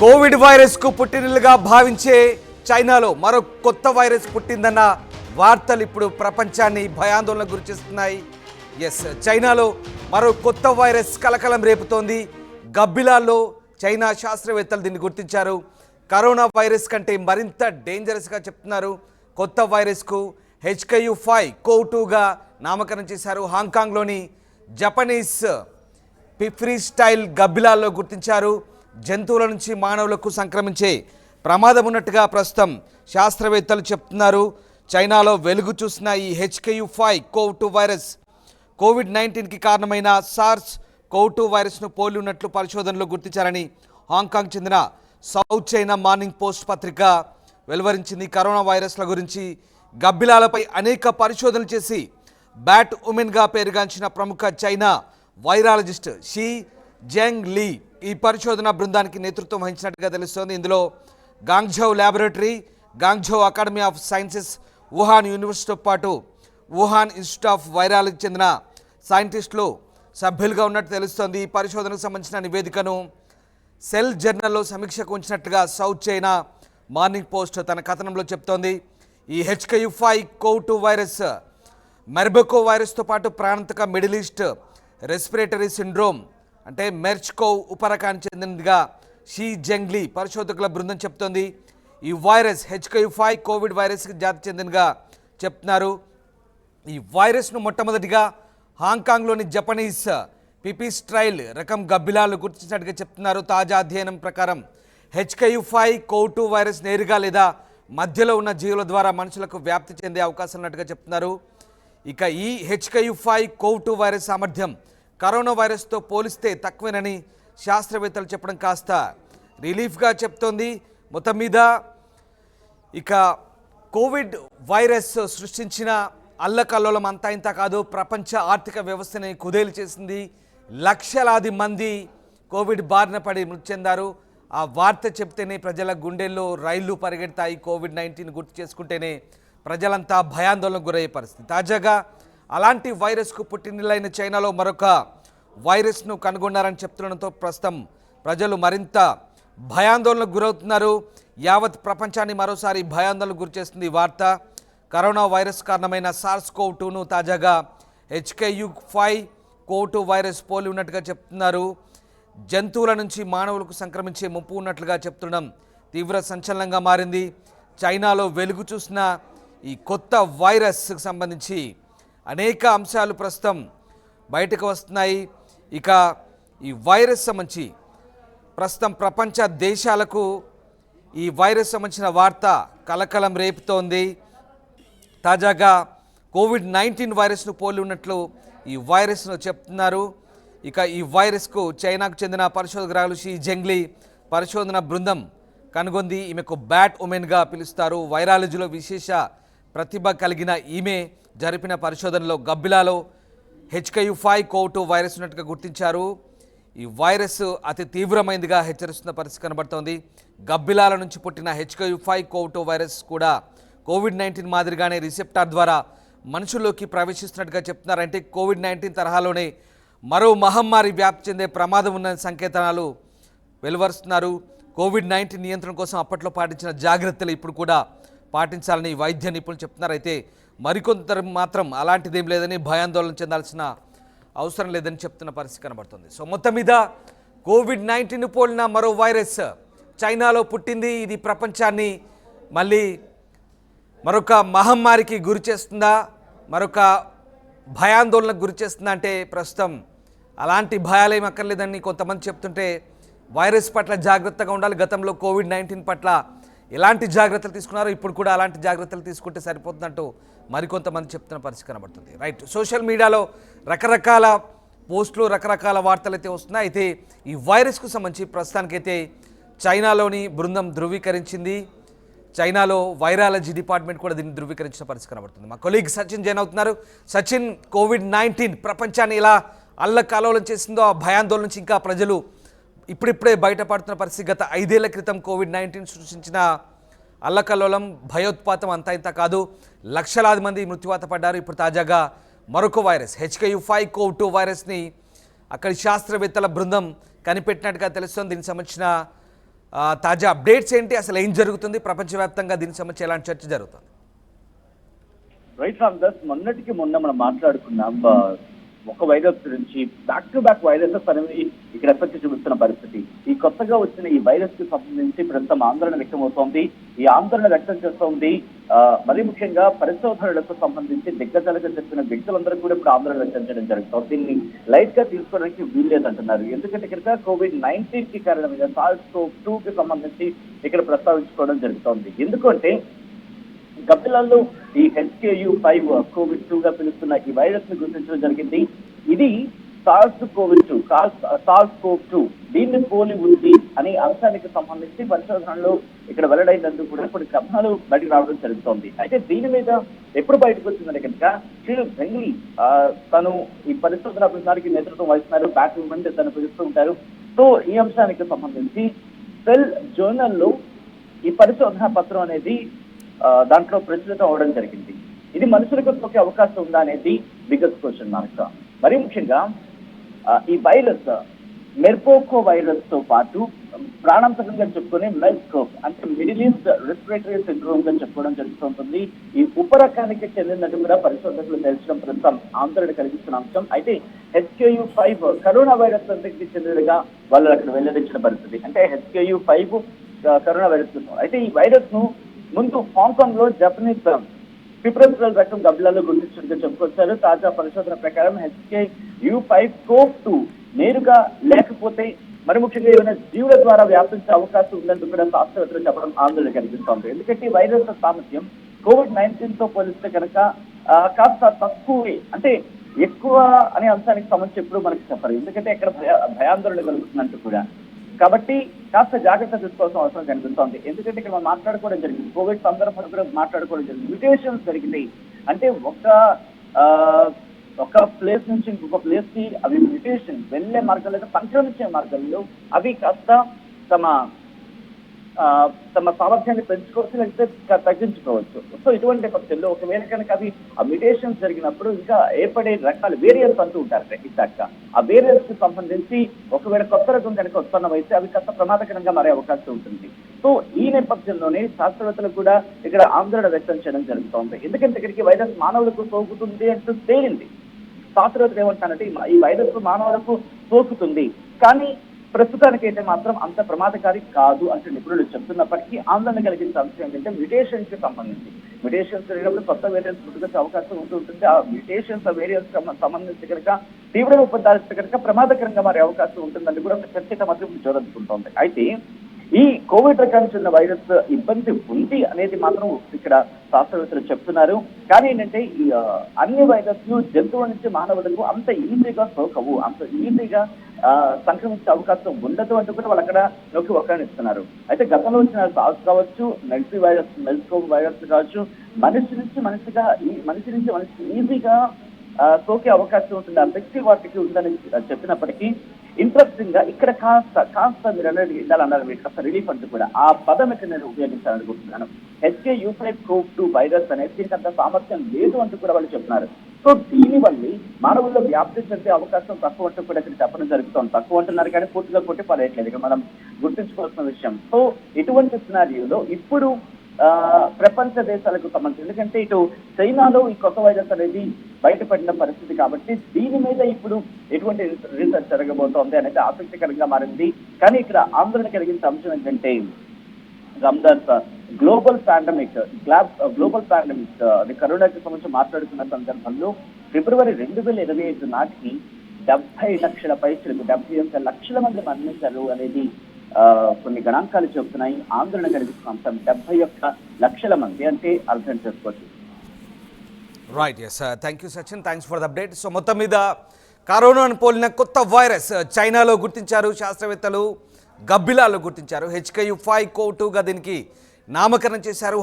Covid virus కు పుట్టినలుగా భావించే చైనాలో మరో కొత్త వైరస్ పుట్టిందన్న వార్తలు ఇప్పుడు ప్రపంచాన్ని భయాందోళనకు గురిచేస్తున్నాయి. చైనాలో మరో కొత్త వైరస్ కలకలం రేపుతోంది. గబ్బిలాల్లో చైనా శాస్త్రవేత్తలు దీన్ని గుర్తించారు. కరోనా వైరస్ కంటే మరింత డేంజరస్గా చెప్తున్నారు. కొత్త వైరస్కు HKU5-CoV-2గా నామకరణం చేశారు. హాంకాంగ్లోని జపనీస్ ఫ్రీ స్టైల్ గబ్బిలాల్లో గుర్తించారు. జంతువుల నుంచి మానవులకు సంక్రమించే ప్రమాదం ఉన్నట్టుగా ప్రస్తుతం శాస్త్రవేత్తలు చెప్తున్నారు. చైనాలో వెలుగు చూసిన ఈ HKU5-CoV-2 వైరస్ కోవిడ్-19కి కారణమైన SARS-CoV-2 వైరస్ను పోలి ఉన్నట్లు పరిశోధనలో గుర్తించారని హాంకాంగ్ చెందిన సౌత్ చైనా మార్నింగ్ పోస్ట్ పత్రిక వెలువరించింది. కరోనా వైరస్ల గురించి గబ్బిలాలపై అనేక పరిశోధనలు చేసి బ్యాట్ ఉమెన్గా పేరుగాంచిన ప్రముఖ China virologist Shi Zheng Li ఈ పరిశోధన బృందానికి నేతృత్వం వహించినట్టుగా తెలుస్తోంది. ఇందులో Guangzhou laboratory, Guangzhou academy of sciences, Wuhan యూనివర్సిటీతో పాటు వుహాన్ ఇన్స్టిట్యూట్ ఆఫ్ వైరాలజీకి చెందిన సైంటిస్టులు సభ్యులుగా ఉన్నట్టు తెలుస్తోంది. ఈ పరిశోధనకు సంబంధించిన నివేదికను సెల్ జర్నల్లో సమీక్షకు ఉంచినట్టుగా సౌత్ చైనా మార్నింగ్ పోస్ట్ తన కథనంలో చెప్తోంది. ఈ HKU5-CoV-2 వైరస్ మెర్బెకో వైరస్తో పాటు ప్రాంతక మిడిల్ ఈస్ట్ రెస్పిరేటరీ సిండ్రోమ్ అంటే మెర్చ్కోవ్ ఉపరకానికి చెందినదిగా షీ జెంగ్లీ పరిశోధకుల బృందం చెప్తోంది. ఈ వైరస్ HKU5 కోవిడ్ వైరస్కి జాతి చెందినగా చెప్తున్నారు. ఈ వైరస్ను మొట్టమొదటిగా హాంకాంగ్లోని జపనీస్ పిపిస్ట్రైల్ రకం గబ్బిలాలు గుర్తించినట్టుగా చెప్తున్నారు. తాజా అధ్యయనం ప్రకారం HKU5-CoV-2 వైరస్ నేరుగా లేదా మధ్యలో ఉన్న జీవుల ద్వారా మనుషులకు వ్యాప్తి చెందే అవకాశం ఉన్నట్టుగా చెప్తున్నారు. ఇక ఈ HKU5-CoV-2 వైరస్ సామర్థ్యం కరోనా వైరస్తో పోలిస్తే తక్కువేనని శాస్త్రవేత్తలు చెప్పడం కాస్త రిలీఫ్గా చెప్తోంది. మొత్తం మీద ఇక కోవిడ్ వైరస్ సృష్టించిన అల్లకల్లోలం అంతా ఇంత కాదు, ప్రపంచ ఆర్థిక వ్యవస్థని కుదేలు చేసింది. లక్షలాది మంది కోవిడ్ బారిన పడి మృతి చెందారు. ఆ వార్త చెప్తేనే ప్రజల గుండెల్లో రైళ్లు పరిగెడతాయి. కోవిడ్-19 గుర్తు చేసుకుంటేనే ప్రజలంతా భయాందోళనకు గురయ్యే పరిస్థితి. తాజాగా అలాంటి వైరస్కు పుట్టినలైన చైనాలో మరొక వైరస్ను కనుగొన్నారని చెప్తుండడంతో ప్రస్తుతం ప్రజలు మరింత భయాందోళనకు గురవుతున్నారు. యావత్ ప్రపంచాన్ని మరోసారి భయాందోళనకు గురిచేస్తుంది ఈ వార్త. కరోనా వైరస్ కారణమైన SARS-CoV-2ను తాజాగా HKU5-CoV-2 వైరస్ పోలి ఉన్నట్టుగా చెప్తున్నారు. జంతువుల నుంచి మానవులకు సంక్రమించే ముప్పు ఉన్నట్లుగా చెప్తుండడం తీవ్ర సంచలనంగా మారింది. చైనాలో వెలుగు చూసిన ఈ కొత్త వైరస్కి సంబంధించి అనేక అంశాలు ప్రస్తుతం బయటకు వస్తున్నాయి. ఇక ఈ వైరస్ సంబంధించి ప్రస్తుతం ప్రపంచ దేశాలకు ఈ వైరస్ సంబంధించిన వార్త కలకలం రేపుతోంది. తాజాగా కోవిడ్-19 వైరస్ను పోలి ఉన్నట్లు ఈ వైరస్ను చెప్తున్నారు. ఇక ఈ వైరస్కు చైనాకు చెందిన పరిశోధకురాలు షీ జెంగ్లీ పరిశోధన బృందం కనుగొంది. ఈమెకు బ్యాట్ ఉమెన్గా పిలుస్తారు. వైరాలజీలో విశేష ప్రతిభ కలిగిన ఈమె జరిపిన పరిశోధనలో గబ్బిలాలో HKU5-CoV-2 వైరస్ ఉన్నట్టుగా గుర్తించారు. ఈ వైరస్ అతి తీవ్రమైనదిగా హెచ్చరిస్తున్న పరిస్థితి కనబడుతోంది. గబ్బిలాల నుంచి పుట్టిన HKU5-CoV-2 వైరస్ కూడా కోవిడ్-19 మాదిరిగానే రిసెప్టార్ ద్వారా మనుషుల్లోకి ప్రవేశిస్తున్నట్టుగా చెప్తున్నారు. అంటే కోవిడ్-19 తరహాలోనే మరో మహమ్మారి వ్యాప్తి చెందే ప్రమాదం ఉన్న సంకేతాలు వెలువరుస్తున్నారు. కోవిడ్-19 నియంత్రణ కోసం అప్పట్లో పాటించిన జాగ్రత్తలు ఇప్పుడు కూడా పాటించాలని వైద్య నిపుణులు చెప్తున్నారు. అయితే మరికొందరు మాత్రం అలాంటిదేం లేదని, భయాందోళన చెందాల్సిన అవసరం లేదని చెప్తున్న పరిస్థితి కనబడుతుంది. సో మొత్తం మీద కోవిడ్-19 పోలిన మరో వైరస్ చైనాలో పుట్టింది. ఇది ప్రపంచాన్ని మళ్ళీ మరొక మహమ్మారికి గురి చేస్తుందా, మరొక భయాందోళనకు గురి చేస్తుందా అంటే ప్రస్తుతం అలాంటి భయాలేం అక్కర్లేదని కొంతమంది చెప్తుంటే వైరస్ పట్ల జాగ్రత్తగా ఉండాలి. గతంలో కోవిడ్-19 పట్ల ఎలాంటి జాగ్రత్తలు తీసుకున్నారో ఇప్పుడు కూడా అలాంటి జాగ్రత్తలు తీసుకుంటే సరిపోతున్నట్టు మరికొంతమంది చెప్తున్న పరిస్థితి కనబడుతుంది. రైట్, సోషల్ మీడియాలో రకరకాల పోస్టులు, రకరకాల వార్తలు అయితే వస్తున్నాయి. అయితే ఈ వైరస్కు సంబంధించి ప్రస్తుతానికైతే చైనాలోని బృందం ధృవీకరించింది. చైనాలో వైరాలజీ డిపార్ట్మెంట్ కూడా దీన్ని ధృవీకరించిన పరిస్థితి కనబడుతుంది. మా కొలీగ్ సచిన్ జాయిన్ అవుతున్నారు. సచిన్, కోవిడ్-19 ప్రపంచాన్ని ఎలా అల్లకల్లోలం చేసిందో, ఆ భయాందోళన నుంచి ఇంకా ప్రజలు ఇప్పుడిప్పుడే బయటపడుతున్న పరిస్థితి. గత 5 ఏళ్ల క్రితం కోవిడ్-19 సృష్టించిన అల్లకల్లోలం, భయోత్పాతం అంతా ఇంత కాదు. లక్షలాది మంది మృత్యువాత పడ్డారు. ఇప్పుడు తాజాగా మరొక వైరస్ HKU5-CoV-2 వైరస్ని అక్కడి శాస్త్రవేత్తల బృందం కనిపెట్టినట్టుగా తెలుస్తోంది. దీనికి సంబంధించిన తాజా అప్డేట్స్ ఏంటి, అసలు ఏం జరుగుతుంది, ప్రపంచవ్యాప్తంగా దీనికి సంబంధించి ఎలాంటి చర్చ జరుగుతుంది? రైట్ రామదాస్, మొన్నటికి మొన్న మనం మాట్లాడుకున్నాం ఒక వైరస్ గురించి. బ్యాక్ టు బ్యాక్ వైరసెస్ అనేవి ఇక్కడ ఎఫెక్ట్ చూపిస్తున్న పరిస్థితి. ఈ కొత్తగా వచ్చిన ఈ వైరస్ కి సంబంధించి ప్రస్తుతం ఆందోళన వ్యక్తమవుతోంది. ఈ ఆందోళన వ్యక్తం చేస్తోంది మరీ ముఖ్యంగా పరిశోధనలకు సంబంధించి దిగ్గజాలుగా చెప్పిన వ్యక్తులందరూ కూడా ఇప్పుడు ఆందోళన వ్యక్తం చేయడం జరుగుతుంది. దీన్ని లైట్ గా తీసుకోవడానికి వీల్లేదంటున్నారు. ఎందుకంటే ఇక్కడ COVID-19 కి కారణమైన SARS-CoV-2 కి సంబంధించి ఇక్కడ ప్రస్తావించుకోవడం జరుగుతోంది. ఎందుకంటే గబ్బిలాల్లో ఈ HKU5 గా పిలుస్తున్న ఈ వైరస్ ని గుర్తించడం జరిగింది. ఇది SARS-CoV-2 దీన్ని పోలి ఉంది అనే అంశానికి సంబంధించి పరిశోధనలో ఇక్కడ వెల్లడైనందుకు కూడా కొన్ని కథనాలు బయటకు రావడం జరుగుతోంది. అయితే దీని మీద ఎప్పుడు బయటకు వచ్చిందంటే కనుక శ్రీ బెంగ్లీ తను ఈ పరిశోధన బృందానికి నేతృత్వం వహిస్తున్నారు. బ్యాక్ ఉమెన్ తను పిలుస్తూ ఉంటారు. సో ఈ అంశానికి సంబంధించి సెల్ జర్నల్లో ఈ పరిశోధన పత్రం అనేది దాంట్లో ప్రచురితం అవడం జరిగింది. ఇది మనుషులకు సోకే అవకాశం ఉందా అనేది బిగ్గెస్ట్ క్వశ్చన్ మార్క్. మరీ ముఖ్యంగా ఈ వైరస్ మెర్కోకో వైరస్ తో పాటు ప్రాణాంతకంగా చెప్పుకునే మెల్స్కోప్ అంటే మిడిల్ ఈస్ట్ రెస్పిరేటరీ సిండ్రోమ్ గా చెప్పుకోవడం జరుగుతుంటుంది. ఈ ఉపరకానికి చెందినట్టు కూడా పరిశోధకులు తెలిసిన ప్రస్తుతం ఆందోళన కలిగిస్తున్న అంశం. అయితే HKU5 కరోనా వైరస్ అంతకి చెందినదిగా వాళ్ళు అక్కడ వెల్లడించిన పరిస్థితి. అంటే HKU5 కరోనా వైరస్. అయితే ఈ వైరస్ ను ముందు హాంకాంగ్ లో జపనీస్ పిప్రస్ట్రల్ రకం గబ్బిలాల్లో గుర్తించినట్టుగా చెప్పుకొచ్చారు. తాజా పరిశోధన ప్రకారం HKU5 నేరుగా లేకపోతే మరి ముఖ్యంగా ఏమైనా జీవుల ద్వారా వ్యాపించే అవకాశం ఉందంటూ కూడా శాస్త్రవేత్తలు చెప్పడం ఆందోళన కలిగిస్తోంది. ఎందుకంటే ఈ వైరస్ సామర్థ్యం COVID-19 తో పోలిస్తే కనుక కాస్త తక్కువే, అంటే ఎక్కువ అనే అంశానికి సంబంధించి ఎప్పుడు మనకి చెప్పరు. ఎందుకంటే ఇక్కడ భయాందోళన కలుగుతున్నట్టు కూడా. కాబట్టి కాస్త జాగ్రత్త తీసుకోవాల్సిన అవసరం కనిపిస్తోంది. ఎందుకంటే ఇక్కడ మనం మాట్లాడుకోవడం జరిగింది, కోవిడ్ సందర్భంలో కూడా మాట్లాడుకోవడం జరిగింది. మ్యూటేషన్స్ జరిగినాయి అంటే ఒక ప్లేస్ నుంచి ఇంకొక ప్లేస్ కి అవి మ్యూటేషన్ వెళ్లే మార్గాలు లేదా సంక్రమించే మార్గాల్లో అవి కాస్త తమ సామర్థ్యాన్ని పెంచుకోవచ్చు, లేకపోతే తగ్గించుకోవచ్చు. సో ఇటువంటి నేపథ్యంలో ఒకవేళ కనుక అవి ఆ మ్యూటేషన్స్ జరిగినప్పుడు ఇంకా ఏర్పడే రకాల వేరియన్స్ అంటూ ఉంటారు. ఇదాక ఆ వేరియన్స్ కి సంబంధించి ఒకవేళ కొత్త రకం కనుక ఉత్పన్నమైతే అవి కాస్త ప్రమాదకరంగా మారే అవకాశం ఉంటుంది. సో ఈ నేపథ్యంలోనే శాస్త్రవేత్తలు కూడా ఇక్కడ ఆందోళన వ్యక్తం చేయడం జరుగుతోంది. ఎందుకంటే ఇక్కడికి వైరస్ మానవులకు సోకుతుంది అంటూ తేలింది. శాస్త్రవేత్తలు ఏమంటారంటే ఈ వైరస్ మానవులకు సోకుతుంది, కానీ ప్రస్తుతానికి అయితే మాత్రం అంత ప్రమాదకారి కాదు అంటే నిపుణులు చెప్తున్నప్పటికీ ఆందోళన కలిగించే అంశం ఏంటంటే మ్యూటేషన్స్ కి సంబంధించి. మ్యూటేషన్స్ జరిగినప్పుడు కొత్త వేరియన్స్ పుట్టుకొచ్చే అవకాశం ఉంటుంటుంది. ఆ మ్యూటేషన్స్ వేరియన్స్ సంబంధించి కనుక తీవ్ర రూపం దాల్స్తే కనుక ప్రమాదకరంగా మారే అవకాశం ఉంటుందని కూడా చర్చ మాత్రం చూడాలనుకుంటోంది. అయితే ఈ కోవిడ్ రకానికి చెందిన వైరస్ ఇబ్బంది ఉంది అనేది మాత్రం ఇక్కడ శాస్త్రవేత్తలు చెప్తున్నారు. కానీ ఏంటంటే ఈ అన్ని వైరస్లు జంతువుల నుంచి మానవులకు అంత ఈజీగా సోకవు, అంత ఈజీగా సంక్రమించే అవకాశం ఉండదు అంటూ కూడా వాళ్ళు అక్కడ నొక్కి వక్కానిస్తున్నారు. అయితే గతంలో వచ్చిన సార్స్ కావచ్చు, నెగిటివ్ వైరస్ మెల్స్కోవ్ వైరస్ కావచ్చు, మనిషి నుంచి మనిషికి ఈజీగా సోకే అవకాశం ఉంటుంది, ఆ శక్తి వాటికి ఉందని చెప్పినప్పటికీ ఇంట్రెస్టింగ్ గా ఇక్కడ కాస్త మీరు అన్నారు మీరు కాస్త రిలీఫ్ అంటూ కూడా ఆ పదం ఇక్కడ నేను ఉపయోగించాలనుకుంటున్నాను. HKU5 వైరస్ అనేది దీనికి అంత సామర్థ్యం లేదు అంటూ కూడా వాళ్ళు చెప్తున్నారు. సో దీనివల్ల మానవుల్లో వ్యాప్తి చెందే అవకాశం తక్కువ అంటూ కూడా ఇక్కడ చెప్పడం జరుగుతుంది. తక్కువ అంటున్నారు కానీ పూర్తిగా కొట్టి పడేయట్లేదు, ఇక్కడ మనం గుర్తుంచుకోవాల్సిన విషయం. సో ఇటువంటి సినారియోలో ఇప్పుడు ప్రపంచ దేశాలకు సంబంధించి, ఎందుకంటే ఇటు చైనాలో ఈ కొత్త వైరస్ అనేది బయటపడిన పరిస్థితి కాబట్టి దీని మీద ఇప్పుడు ఎటువంటి రీసెర్చ్ జరగబోతోంది అనేది ఆసక్తికరంగా మారింది. కానీ ఇక్కడ ఆందోళన కలిగించే అంశం ఏంటంటే రామదాస్ గ్లోబల్ పాండమిక్ అది కరోనాకి సంబంధించి మాట్లాడుతున్న సందర్భంలో ఫిబ్రవరి 2025 నాటికి 70 లక్షల పైసలకు 71 లక్షల మంది మరణించారు అనేది కొన్ని గణాంకాలు చెబుతున్నాయి. ఆందోళన కలిగిస్తున్న అంశం 71 లక్షల మంది అంటే అర్థం చేసుకోవచ్చు. Right, yes, thank you Sachin, thanks for the update. So మొత్తం మీద కరోనాను పోలిన కొత్త వైరస్ చైనాలో గుర్తించారు శాస్త్రవేత్తలు, గబ్బిలాల్లో గుర్తించారు. HKU5 దీనికి నామకరణం చేశారు.